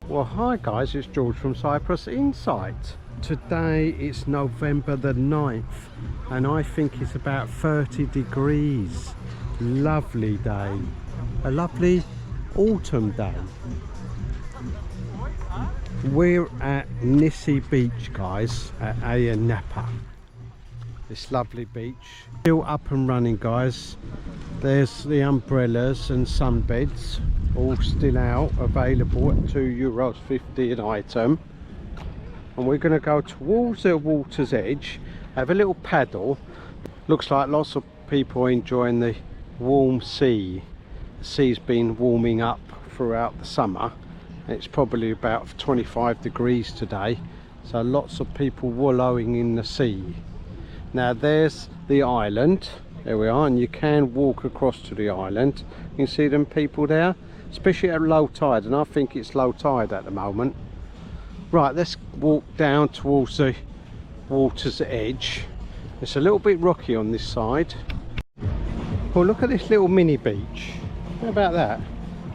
Well, hi guys, it's George from Cyprus Insight. Today it's November the 9th and I think it's about 30 degrees. Lovely day, a lovely autumn day. We're at Nissi Beach, guys, at Ayia Napa. This lovely beach, still up and running, guys. There's the umbrellas and sunbeds, all still out, available at €2.50 an item. And we're going to go towards the water's edge, have a little paddle. Looks like lots of people enjoying the warm sea. The sea's been warming up throughout the summer. It's probably about 25 degrees today, so lots of people wallowing in the sea. Now there's the island, there we are, and you can walk across to the island. You can see them people there, especially at low tide, and I think it's low tide at the moment. Right, let's walk down towards the water's edge. It's a little bit rocky on this side. Well, look at this little mini beach. How about that?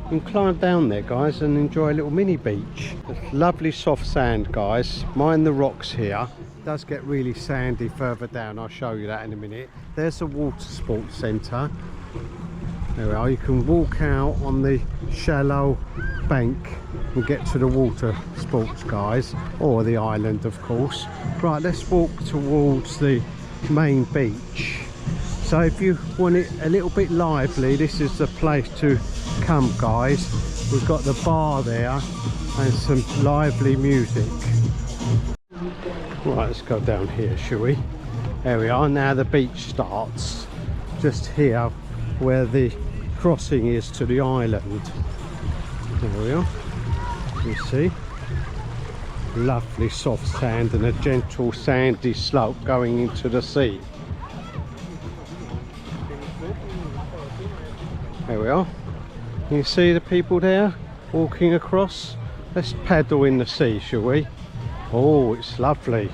You can climb down there, guys, and enjoy a little mini beach. It's lovely soft sand, guys. Mind the rocks here. It does get really sandy further down. I'll show you that in a minute. There's the water sports centre. There we are. You can walk out on the shallow bank and get to the water sports, guys, or the island, of course. Right, let's walk towards the main beach. So if you want it a little bit lively, this is the place to come, guys. We've got the bar there and some lively music. Right, let's go down here, shall we? There we are. Now the beach starts just here where the crossing is to the island. There we are. You see, lovely soft sand and a gentle sandy slope going into the sea. There we are. You see the people there walking across? Let's paddle in the sea, shall we? Oh, it's lovely.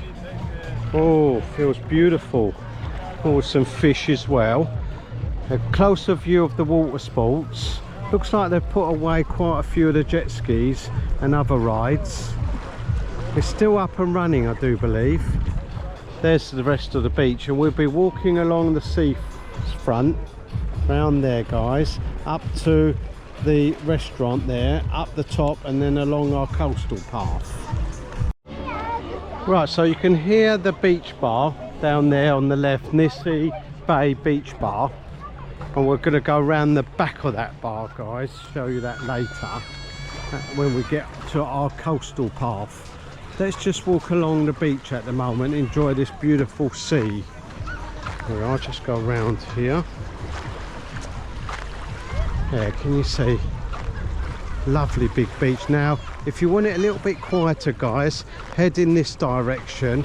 Oh, feels beautiful. Oh, some fish as well. A closer view of the water sports. Looks like they've put away quite a few of the jet skis and other rides. It's still up and running, I do believe. There's the rest of the beach, and we'll be walking along the sea front round there, guys, up to the restaurant there, up the top, and then along our coastal path. Right, so you can hear the beach bar down there on the left, Nissi Bay Beach Bar, and we're going to go around the back of that bar, guys, show you that later when we get to our coastal path. Let's just walk along the beach at the moment, enjoy this beautiful sea. Here, I'll just go around here. Yeah, can you see? Lovely big beach. Now, if you want it a little bit quieter, guys, head in this direction,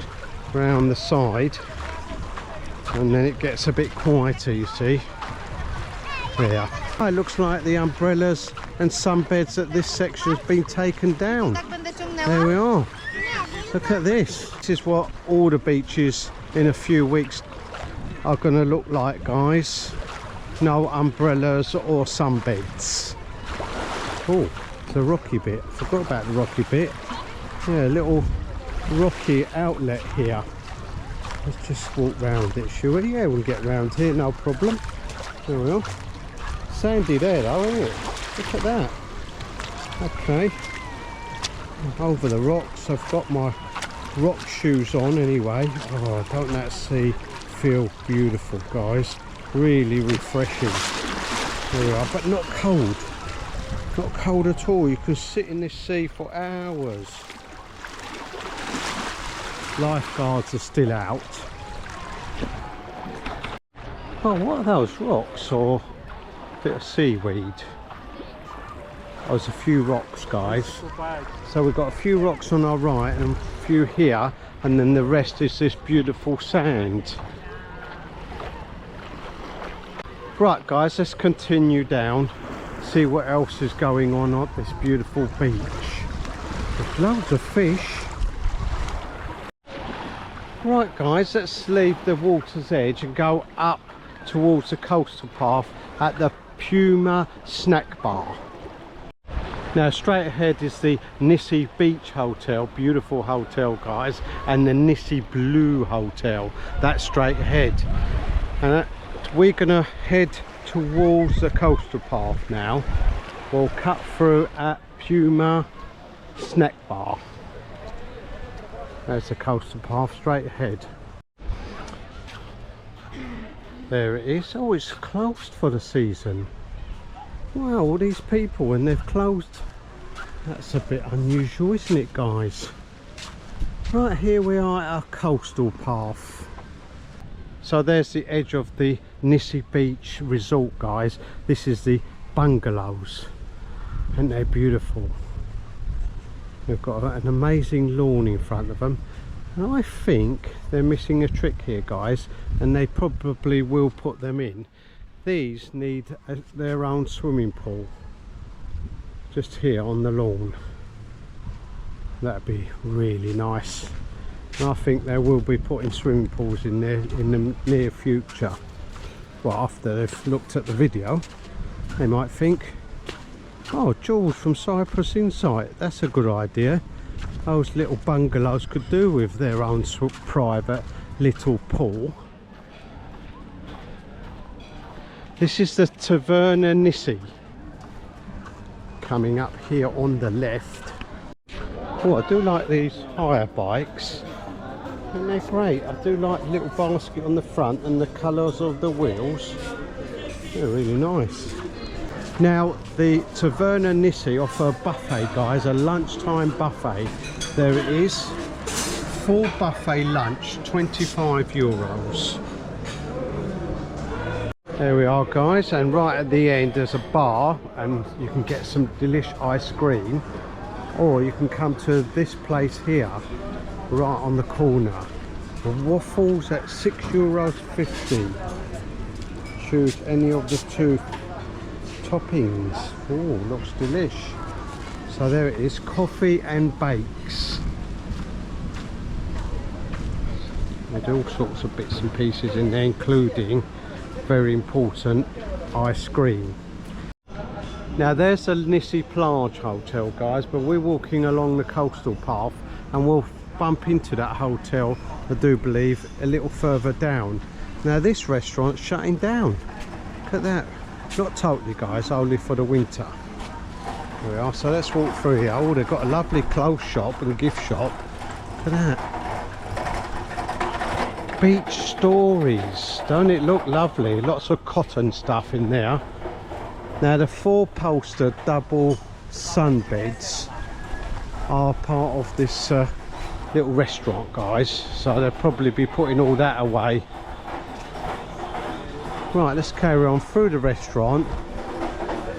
round the side, and then it gets a bit quieter, you see. There. It looks like the umbrellas and sunbeds at this section has been taken down. There we are. Look at this. This is what all the beaches in a few weeks are going to look like, guys. No umbrellas or sunbeds. Oh, the rocky bit. Forgot about the rocky bit. Yeah, a little rocky outlet here. Let's just walk round it, shall we? Yeah, we'll get round here, no problem. There we are. Sandy there though, isn't it? Look at that. Okay. Over the rocks. I've got my rock shoes on anyway. Oh, don't that sea feel beautiful, guys? Really refreshing. There we are, but not cold. Not cold at all. You can sit in this sea for hours. Lifeguards are still out. Oh, what are those, rocks or a bit of seaweed? Oh, there's a few rocks, guys. So we've got a few rocks on our right and a few here, and then the rest is this beautiful sand. Right guys, let's continue down, see what else is going on this beautiful beach. There's loads of fish. Right guys, let's leave the water's edge and go up towards the coastal path at the Puma snack bar. Now straight ahead is the Nissi Beach Hotel, beautiful hotel guys, and the Nissi Blue Hotel, that's straight ahead. And we're gonna head towards the coastal path now. We'll cut through at Puma snack bar. There's the coastal path straight ahead. There it is. Oh, it's closed for the season. Wow, all these people and they've closed. That's a bit unusual, isn't it guys? Right, here we are at our coastal path. So there's the edge of the Nissi Beach resort guys. This is the bungalows and they're beautiful. They've got an amazing lawn in front of them. And I think they're missing a trick here guys, and they probably will put them in. These need their own swimming pool just here on the lawn. That'd be really nice, and I think they will be putting swimming pools in there in the near future. Well, after they've looked at the video, they might think, oh, George from Cyprus Insight, that's a good idea. Those little bungalows could do with their own private little pool. This is the Taverna Nissi coming up here on the left. Oh, I do like these hire bikes, and they're great. I do like the little basket on the front and the colours of the wheels. They're really nice. Now the Taverna Nissi offer a buffet guys, a lunchtime buffet. There it is, full buffet lunch, €25. There we are guys, and right at the end there's a bar and you can get some delish ice cream, or you can come to this place here right on the corner. The waffles at €6.50. Choose any of the two toppings. Oh, looks delish. So there it is, coffee and bakes. There's all sorts of bits and pieces in there, including, very important, ice cream. Now there's the Nissi Plage Hotel guys, but we're walking along the coastal path and we'll bump into that hotel, I do believe, a little further down. Now this restaurant's shutting down. Look at that. Not totally guys, only for the winter. There we are, so let's walk through here. Oh, they've got a lovely clothes shop and gift shop. Look at that. Beach Stories, don't it look lovely? Lots of cotton stuff in there. Now the 4-poster double sunbeds are part of this little restaurant guys, so they'll probably be putting all that away. Right, let's carry on through the restaurant.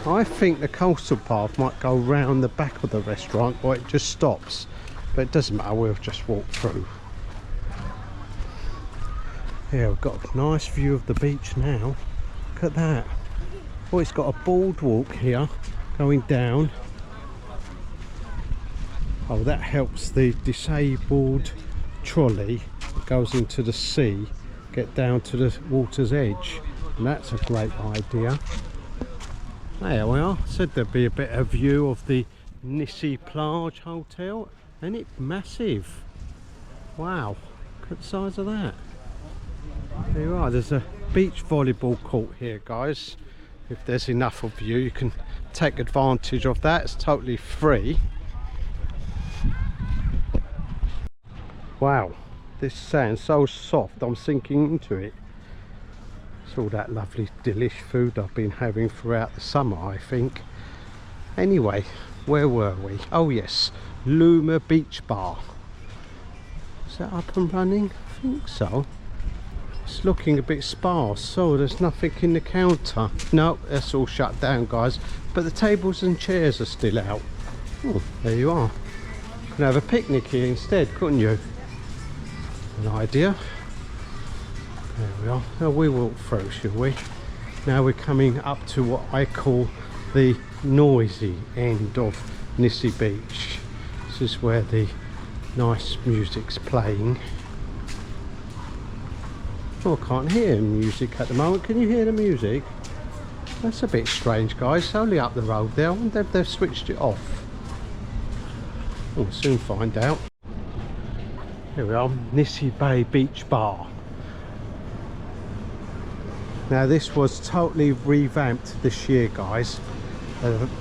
I think the coastal path might go round the back of the restaurant, or it just stops, but it doesn't matter, we'll just walk through. Yeah, we've got a nice view of the beach now. Look at that. Oh, it's got a boardwalk here going down. Oh, that helps the disabled trolley that goes into the sea get down to the water's edge, and that's a great idea. There we are. Said there'd be a bit of view of the Nissi Plage Hotel, and it's massive. Wow, look at the size of that. There you are. There's a beach volleyball court here guys. If there's enough of you, you can take advantage of that. It's totally free. Wow, this sand's so soft, I'm sinking into it. It's all that lovely delish food I've been having throughout the summer, I think. Anyway, where were we? Oh yes, Luma Beach Bar. Is that up and running? I think so. It's looking a bit sparse. Oh, there's nothing in the counter. No, that's all shut down, guys. But the tables and chairs are still out. Oh, there you are. You can have a picnic here instead, couldn't you? An idea. There we are. Now we walk through, shall we? Now we're coming up to what I call the noisy end of Nissi Beach. This is where the nice music's playing. Oh, I can't hear music at the moment. Can you hear the music? That's a bit strange, guys. It's only up the road there. I wonder if they've switched it off. We'll soon find out. Here we are, Nissi Bay Beach Bar. Now this was totally revamped this year, guys.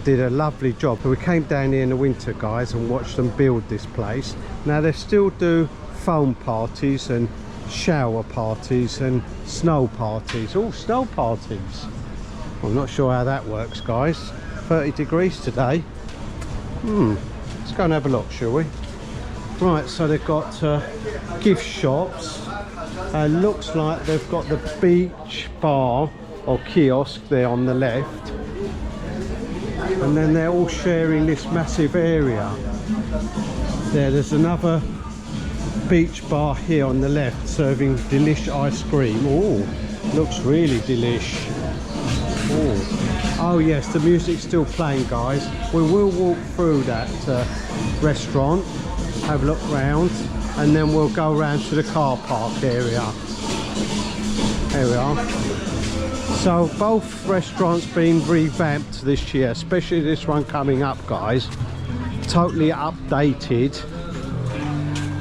Did a lovely job. So we came down here in the winter, guys, and watched them build this place. Now they still do foam parties and shower parties and snow parties. Oh, snow parties. I'm not sure how that works, guys. 30 degrees today. Let's go and have a look, shall we? Right, so they've got gift shops. Looks like they've got the beach bar or kiosk there on the left, and then they're all sharing this massive area. There's another beach bar here on the left serving delish ice cream. Oh, looks really delish. Oh yes, the music's still playing, guys. We will walk through that restaurant, have a look round, and then we'll go around to the car park area. There we are. So both restaurants being revamped this year, especially this one coming up, guys. Totally updated.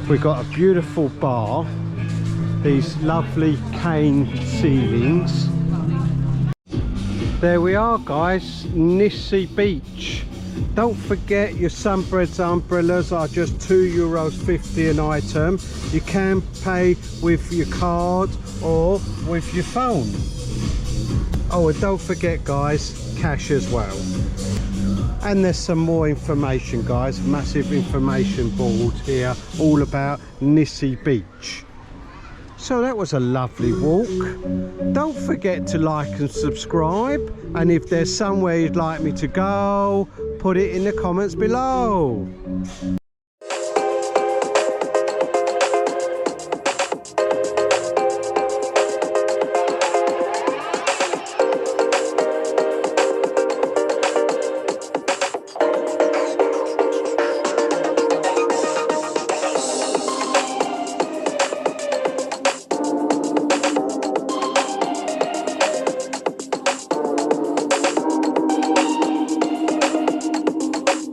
We've got a beautiful bar, these lovely cane ceilings. There we are, guys, Nissi Beach. Don't forget your sunbeds umbrellas are just €2.50 an item. You can pay with your card or with your phone. Oh, and don't forget, guys, cash as well. And there's some more information, guys, massive information board here all about Nissi Beach. So that was a lovely walk. Don't forget to like and subscribe, and if there's somewhere you'd like me to go, put it in the comments below.